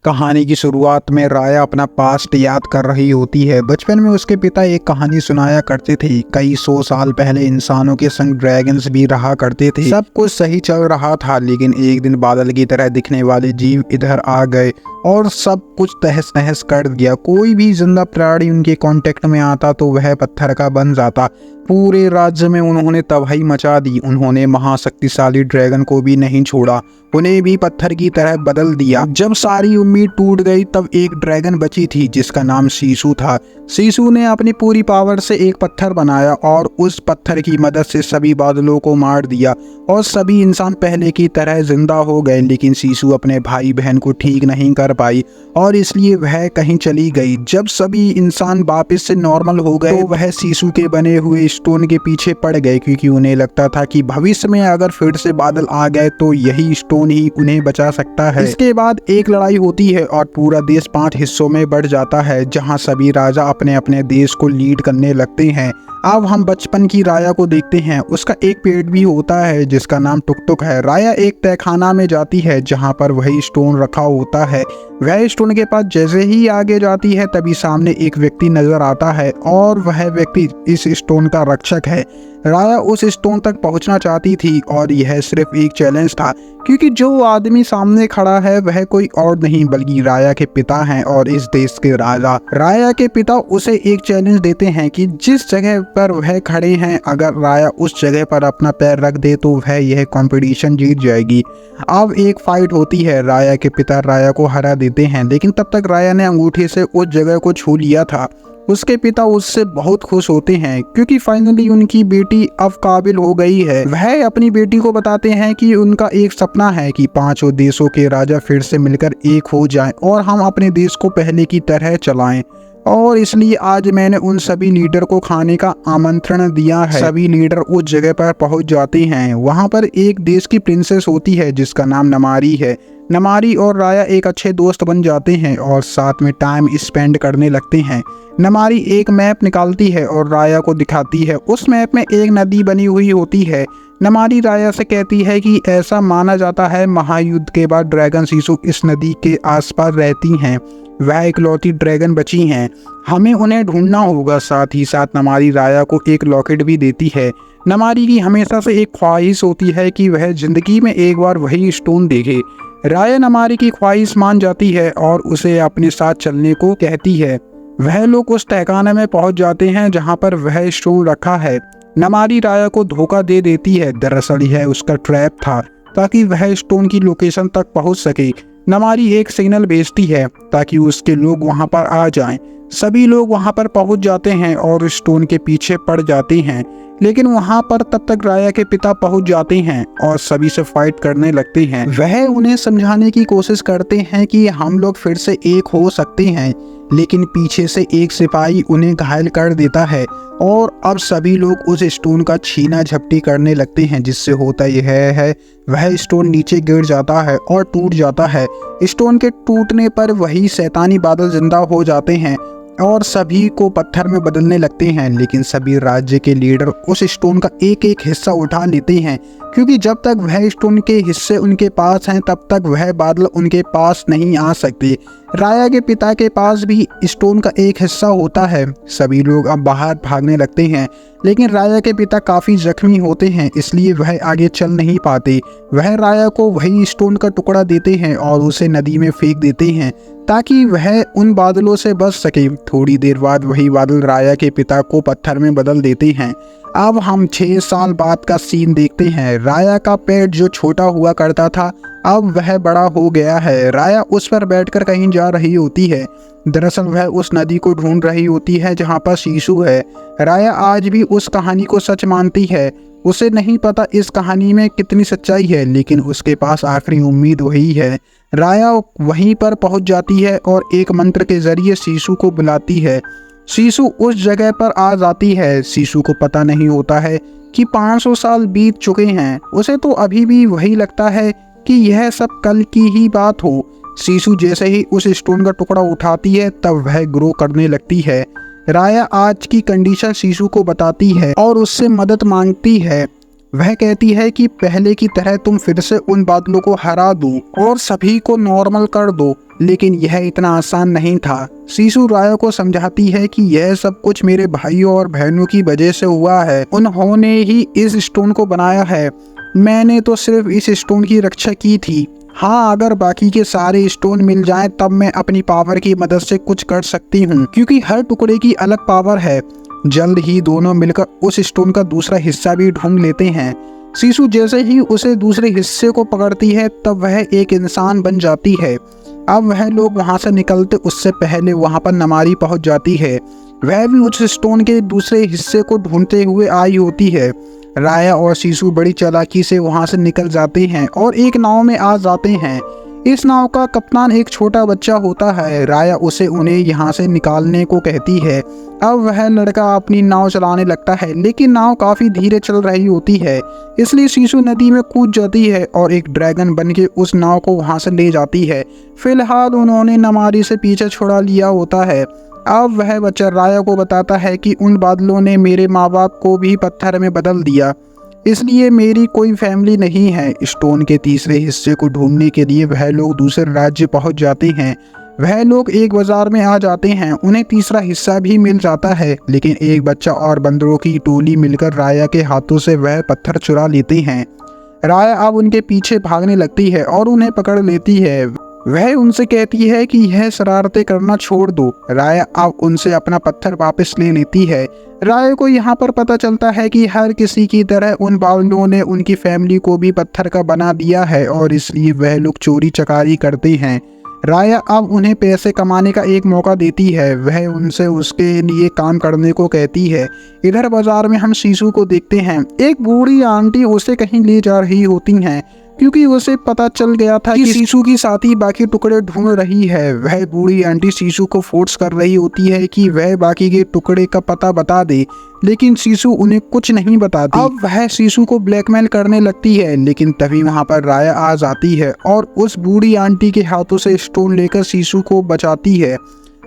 कहानी की शुरुआत में राया अपना पास्ट याद कर रही होती है। बचपन में उसके पिता एक कहानी सुनाया करते थे। कई 100 साल पहले इंसानों के संग ड्रैगन्स भी रहा करते थे। सब कुछ सही चल रहा था, लेकिन एक दिन बादल की तरह दिखने वाले जीव इधर आ गए और सब कुछ तहस नहस कर दिया। कोई भी जिंदा प्राणी उनके कांटेक्ट में आता तो वह पत्थर का बन जाता। पूरे राज्य में उन्होंने तबाही मचा दी। उन्होंने महाशक्तिशाली ड्रैगन को भी नहीं छोड़ा, उन्हें भी पत्थर की तरह बदल दिया। जब सारी उम्मीद टूट गई तब एक ड्रैगन बची थी जिसका नाम शीशु था। शीशु ने अपनी पूरी पावर से एक पत्थर बनाया और उस पत्थर की मदद से सभी बादलों को मार दिया और सभी इंसान पहले की तरह जिंदा हो गए। लेकिन शीशु अपने भाई बहन को ठीक नहीं कर पाई और इसलिए वह कहीं चली गई। जब सभी इंसान वापस से नॉर्मल हो गए तो वह शीशु के बने हुए स्टोन के पीछे पड़ गए, क्योंकि उन्हें लगता था कि भविष्य में अगर फिर से बादल आ गए तो यही स्टोन ही उन्हें बचा सकता है। इसके बाद एक लड़ाई होती है और पूरा देश 5 हिस्सों में बढ़ जाता है, जहां सभी राजा अपने अपने देश को लीड करने लगते हैं। अब हम बचपन की राया को देखते हैं। उसका एक पेट भी होता है जिसका नाम टुकटुक है। राया एक तहखाना में जाती है जहां पर वही स्टोन रखा होता है। वह स्टोन के पास जैसे ही आगे जाती है तभी सामने एक व्यक्ति नजर आता है और वह व्यक्ति इस स्टोन का रक्षक है। राया उस स्टोन तक पहुंचना चाहती थी और यह सिर्फ एक चैलेंज था, क्योंकि जो आदमी सामने खड़ा है वह कोई और नहीं बल्कि राया के पिता हैं और इस देश के राजा। राया के पिता उसे एक चैलेंज देते हैं कि जिस जगह पर वह खड़े हैं अगर राया उस जगह पर अपना पैर रख दे तो वह यह कंपटीशन जीत जाएगी। अब एक फाइट होती है। राया के पिता राया को हरा देते हैं, लेकिन तब तक राया ने अंगूठे से उस जगह को छू लिया था। उसके पिता उससे बहुत खुश होते हैं क्योंकि फाइनली उनकी बेटी अब काबिल हो गई है। वह अपनी बेटी को बताते हैं कि उनका एक सपना है कि 5 देशों के राजा फिर से मिलकर एक हो जाएं और हम अपने देश को पहले की तरह चलाएं। और इसलिए आज मैंने उन सभी लीडर को खाने का आमंत्रण दिया है। सभी लीडर उस जगह पर पहुंच जाते हैं। वहां पर एक देश की प्रिंसेस होती है जिसका नाम नमारी है। नमारी और राया एक अच्छे दोस्त बन जाते हैं और साथ में टाइम स्पेंड करने लगते हैं। नमारी एक मैप निकालती है और राया को दिखाती है। उस मैप में एक नदी बनी हुई होती है। नमारी राया से कहती है कि ऐसा माना जाता है महायुद्ध के बाद ड्रैगन शीशु इस नदी के आसपास रहती हैं। वह इकलौती ड्रैगन बची हैं, हमें उन्हें ढूंढना होगा। साथ ही साथ नमारी राया को एक लॉकेट भी देती है। नमारी की हमेशा से एक ख्वाहिश होती है कि वह जिंदगी में एक बार वही स्टोन देखे। राया नमारी की ख्वाहिश मान जाती है और उसे अपने साथ चलने को कहती है। वह लोग उस तहखाने में पहुंच जाते हैं जहां पर वह स्टोन रखा है। नमारी राया को धोखा दे देती है। दरअसल यह उसका ट्रैप था ताकि वह स्टोन की लोकेशन तक पहुंच सके। नमारी एक सिग्नल भेजती है ताकि उसके लोग वहां पर आ जाएं। सभी लोग वहां पर पहुंच जाते हैं और स्टोन के पीछे पड़ जाते हैं, लेकिन वहां पर तब तक राया के पिता पहुंच जाते हैं और सभी से फाइट करने लगते हैं। वह उन्हें समझाने की कोशिश करते हैं कि हम लोग फिर से एक हो सकते हैं, लेकिन पीछे से एक सिपाही उन्हें घायल कर देता है और अब सभी लोग उस स्टोन का छीना झपटी करने लगते हैं। जिससे होता यह है वह स्टोन नीचे गिर जाता है और टूट जाता है। स्टोन के टूटने पर वही शैतानी बादल जिंदा हो जाते हैं और सभी को पत्थर में बदलने लगते हैं। लेकिन सभी राज्य के लीडर उस स्टोन का एक एक हिस्सा उठा लेते हैं, क्योंकि जब तक वह स्टोन के हिस्से उनके पास हैं तब तक वह बादल उनके पास नहीं आ सकते। राया के पिता के पास भी स्टोन का एक हिस्सा होता है। सभी लोग अब बाहर भागने लगते हैं, लेकिन राया के पिता काफी जख्मी होते हैं, इसलिए वह आगे चल नहीं पाते। वह राया को वही स्टोन का टुकड़ा देते हैं और उसे नदी में फेंक देते हैं ताकि वह उन बादलों से बच सके। थोड़ी देर बाद वही बादल राया के पिता को पत्थर में बदल देते हैं। अब हम 6 साल बाद का सीन देखते हैं। राया का पेट जो छोटा हुआ करता था अब वह बड़ा हो गया है। राया उस पर बैठकर कहीं जा रही होती है। दरअसल वह उस नदी को ढूंढ रही होती है जहां पर शीशु है। राया आज भी उस कहानी को सच मानती है। उसे नहीं पता इस कहानी में कितनी सच्चाई है, लेकिन उसके पास आखिरी उम्मीद वही है। राया वहीं पर पहुंच जाती है और एक मंत्र के जरिए शीशु को बुलाती है। शीशु उस जगह पर आ जाती है। शीशु को पता नहीं होता है कि 500 साल बीत चुके हैं। उसे तो अभी भी वही लगता है कि यह सब कल की ही बात हो। शीशु जैसे ही उस स्टोन का टुकड़ा उठाती है तब वह ग्रो करने लगती है। राया आज की कंडीशन शीशु को बताती है और उससे मदद मांगती है। वह कहती है कि पहले की तरह तुम फिर से उन बादलों को हरा दो और सभी को नॉर्मल कर दो, लेकिन यह इतना आसान नहीं था। शिशु राया को समझाती है कि यह सब कुछ मेरे भाइयों और बहनों की वजह से हुआ है। उन्होंने ही इस स्टोन को बनाया है, मैंने तो सिर्फ इस स्टोन की रक्षा की थी। हाँ, अगर बाकी के सारे स्टोन मिल जाएं तब मैं अपनी पावर की मदद से कुछ कर सकती हूँ, क्योंकि हर टुकड़े की अलग पावर है। जल्द ही दोनों मिलकर उस स्टोन का दूसरा हिस्सा भी ढूंढ लेते हैं। शिशु जैसे ही उसे दूसरे हिस्से को पकड़ती है तब वह एक इंसान बन जाती है। अब वह लोग वहां से निकलते उससे पहले वहां पर नमारी पहुंच जाती है। वह भी उस स्टोन के दूसरे हिस्से को ढूंढते हुए आई होती है। राया और शिशु बड़ी चालाकी से वहां से निकल जाते हैं और एक नाव में आ जाते हैं। इस नाव का कप्तान एक छोटा बच्चा होता है। राया उसे उन्हें यहाँ से निकालने को कहती है। अब वह लड़का अपनी नाव चलाने लगता है, लेकिन नाव काफी धीरे चल रही होती है, इसलिए शिशु नदी में कूद जाती है और एक ड्रैगन बनके उस नाव को वहां से ले जाती है। फिलहाल उन्होंने नमारी से पीछे छुड़ा लिया होता है। अब वह बच्चा राया को बताता है कि उन बादलों ने मेरे माँ बाप को भी पत्थर में बदल दिया, इसलिए मेरी कोई फैमिली नहीं है। स्टोन के तीसरे हिस्से को ढूंढने के लिए वह लोग दूसरे राज्य पहुंच जाते हैं। वह लोग एक बाजार में आ जाते हैं, उन्हें तीसरा हिस्सा भी मिल जाता है, लेकिन एक बच्चा और बंदरों की टोली मिलकर राया के हाथों से वह पत्थर चुरा लेते हैं। राया अब उनके पीछे भागने लगती है और उन्हें पकड़ लेती है। वह उनसे कहती है कि यह शरारतें करना छोड़ दो। राया अब उनसे अपना पत्थर वापस ले लेती है। राया को यहाँ पर पता चलता है कि हर किसी की तरह उन बावलों ने उनकी फैमिली को भी पत्थर का बना दिया है और इसलिए वह लोग चोरी चकारी करते हैं। राया अब उन्हें पैसे कमाने का एक मौका देती है। वह उनसे उसके लिए काम करने को कहती है। इधर बाजार में हम शिशु को देखते हैं। एक बूढ़ी आंटी उसे कहीं ले जा रही होती हैं, क्योंकि उसे पता चल गया था कि शिशु की साथी बाकी टुकड़े ढूंढ रही है। वह बूढ़ी आंटी शिशु को फोर्स कर रही होती है कि वह बाकी के टुकड़े का पता बता दे, लेकिन शिशु उन्हें कुछ नहीं बताती। अब वह शिशु को ब्लैकमेल करने लगती है, लेकिन तभी वहां पर राया आ जाती है और उस बूढ़ी आंटी के हाथों से स्टोन लेकर शिशु को बचाती है।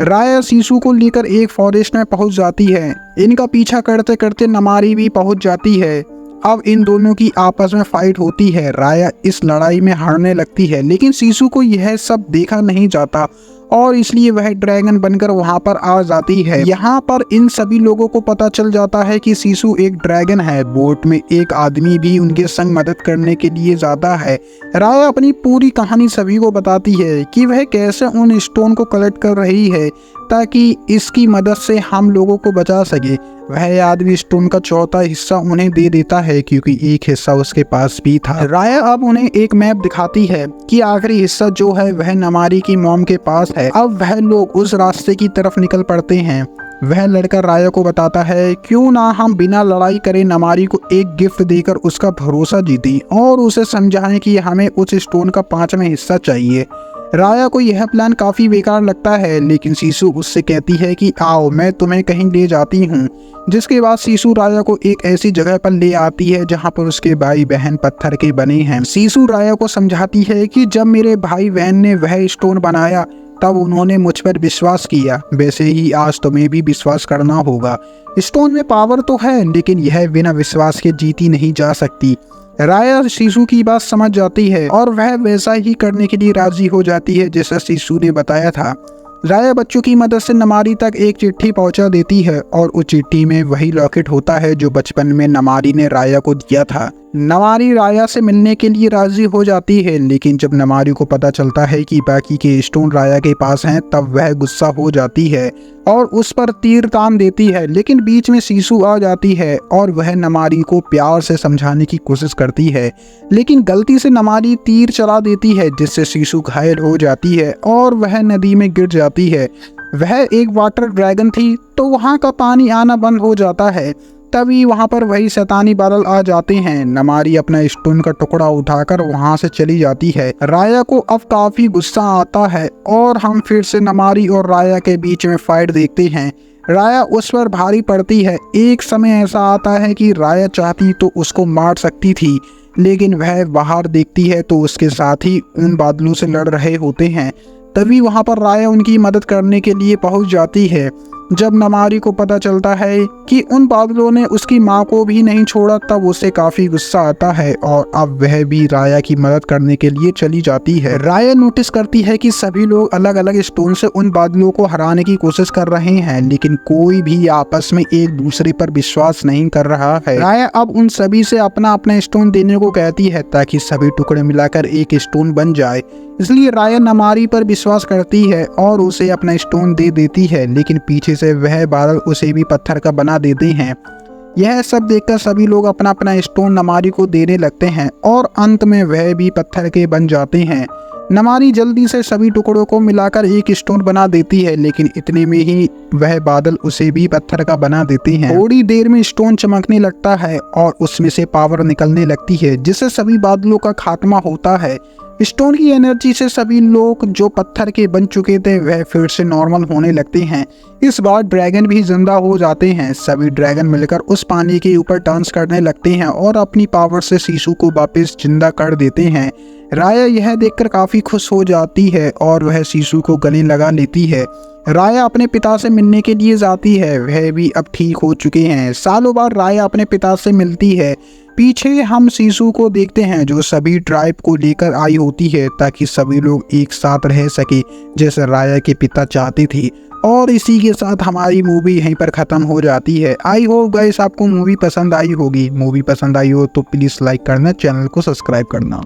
राया शिशु को लेकर एक फॉरेस्ट में पहुंच जाती है। इनका पीछा करते करते नमारी भी पहुंच जाती है। अब इन दोनों की आपस में फाइट होती है। राया इस लड़ाई में हारने लगती है, लेकिन शिशु को यह सब देखा नहीं जाता और इसलिए वह ड्रैगन बनकर वहां पर आ जाती है। यहाँ पर इन सभी लोगों को पता चल जाता है कि शिशु एक ड्रैगन है। बोट में एक आदमी भी उनके संग मदद करने के लिए जाता है। राया अपनी पूरी कहानी सभी को बताती है कि वह कैसे उन स्टोन को कलेक्ट कर रही है ताकि इसकी मदद से हम लोगों को बचा सके। वह आदमी स्टोन का चौथा हिस्सा उन्हें दे देता है, क्योंकि एक हिस्सा उसके पास भी था। राया अब उन्हें एक मैप दिखाती है कि आखिरी हिस्सा जो है वह नमारी की मॉम के पास है। अब वह लोग उस रास्ते की तरफ निकल पड़ते हैं। वह लड़का राया को बताता है क्यों ना हम बिना लड़ाई करे नमारी को एक गिफ्ट देकर उसका भरोसा जीतें और उसे समझाएं कि हमें उस स्टोन का 5वां हिस्सा चाहिए। राया को यह प्लान काफी बेकार लगता है, लेकिन शिशु उससे कहती है कि आओ मैं तुम्हें कहीं ले जाती हूँ। जिसके बाद शिशु राया को एक ऐसी जगह पर ले आती है जहाँ पर उसके भाई बहन पत्थर के बने हैं। शिशु राया को समझाती है कि जब मेरे भाई बहन ने वह स्टोन बनाया तब उन्होंने मुझ पर विश्वास किया, वैसे ही आज तुम्हें भी विश्वास करना होगा। स्टोन में पावर तो है, लेकिन यह बिना विश्वास के जीती नहीं जा सकती। राया शिशु की बात समझ जाती है और वह वैसा ही करने के लिए राजी हो जाती है जैसा शिशु ने बताया था। राया बच्चों की मदद से नमारी तक एक चिट्ठी पहुंचा देती है और उस चिट्ठी में वही लॉकेट होता है जो बचपन में नमारी ने राया को दिया था। नमारी राया से मिलने के लिए राजी हो जाती है, लेकिन जब नमारी को पता चलता है कि बाकी के स्टोन राया के पास हैं, तब वह गुस्सा हो जाती है और उस पर तीर तान देती है। लेकिन बीच में शिशु आ जाती है और वह नमारी को प्यार से समझाने की कोशिश करती है, लेकिन गलती से नमारी तीर चला देती है जिससे शिशु घायल हो जाती है और वह नदी में गिर जाती है। वह एक वाटर ड्रैगन थी तो वहाँ का पानी आना बंद हो जाता है। तभी वहां पर वही शैतानी बादल आ जाते हैं। नमारी अपना स्टोन का टुकड़ा उठाकर वहां से चली जाती है। राया को अब काफी गुस्सा आता है और हम फिर से नमारी और राया के बीच में फाइट देखते हैं। राया उस पर भारी पड़ती है। एक समय ऐसा आता है कि राया चाहती तो उसको मार सकती थी, लेकिन वह बाहर देखती है तो उसके साथी उन बादलों से लड़ रहे होते हैं। तभी वहां पर राया उनकी मदद करने के लिए पहुंच जाती है। जब नमारी को पता चलता है कि उन बादलों ने उसकी माँ को भी नहीं छोड़ा, तब उसे काफी गुस्सा आता है और अब वह भी राया की मदद करने के लिए चली जाती है। राया नोटिस करती है कि सभी लोग अलग अलग स्टोन से उन बादलों को हराने की कोशिश कर रहे हैं, लेकिन कोई भी आपस में एक दूसरे पर विश्वास नहीं कर रहा है। राया अब उन सभी से अपना अपना स्टोन देने को कहती है ताकि सभी टुकड़े मिलाकर एक स्टोन बन जाए। इसलिए राया नमारी पर विश्वास करती है और उसे अपना स्टोन दे देती है, लेकिन पीछे से वह बादल उसे भी पत्थर का बना देते हैं। यह सब देखकर सभी लोग अपना अपना स्टोन नमारी को देने लगते हैं और अंत में वह भी पत्थर के बन जाते हैं। नमारी जल्दी से सभी टुकड़ों को मिलाकर एक स्टोन बना देती है, लेकिन इतने में ही वह बादल उसे भी पत्थर का बना देते हैं। थोड़ी देर में स्टोन चमकने लगता है और उसमें से पावर निकलने लगती है, जिससे सभी बादलों का खात्मा होता है। स्टोन की एनर्जी से सभी लोग जो पत्थर के बन चुके थे वह फिर से नॉर्मल होने लगते हैं। इस बार ड्रैगन भी जिंदा हो जाते हैं। सभी ड्रैगन मिलकर उस पानी के ऊपर डांस करने लगते हैं और अपनी पावर से शिशु को वापस जिंदा कर देते हैं। राया यह देखकर काफी खुश हो जाती है और वह शिशु को गले लगा लेती है। राया अपने पिता से मिलने के लिए जाती है, वह भी अब ठीक हो चुके हैं। सालों बाद राया अपने पिता से मिलती है। पीछे हम शिशु को देखते हैं जो सभी ट्राइब को लेकर आई होती है ताकि सभी लोग एक साथ रह सके, जैसे राया के पिता चाहती थी। और इसी के साथ हमारी मूवी यहीं पर ख़त्म हो जाती है। आई होप गाइस आपको मूवी पसंद आई होगी। मूवी पसंद आई हो तो प्लीज़ लाइक करना, चैनल को सब्सक्राइब करना।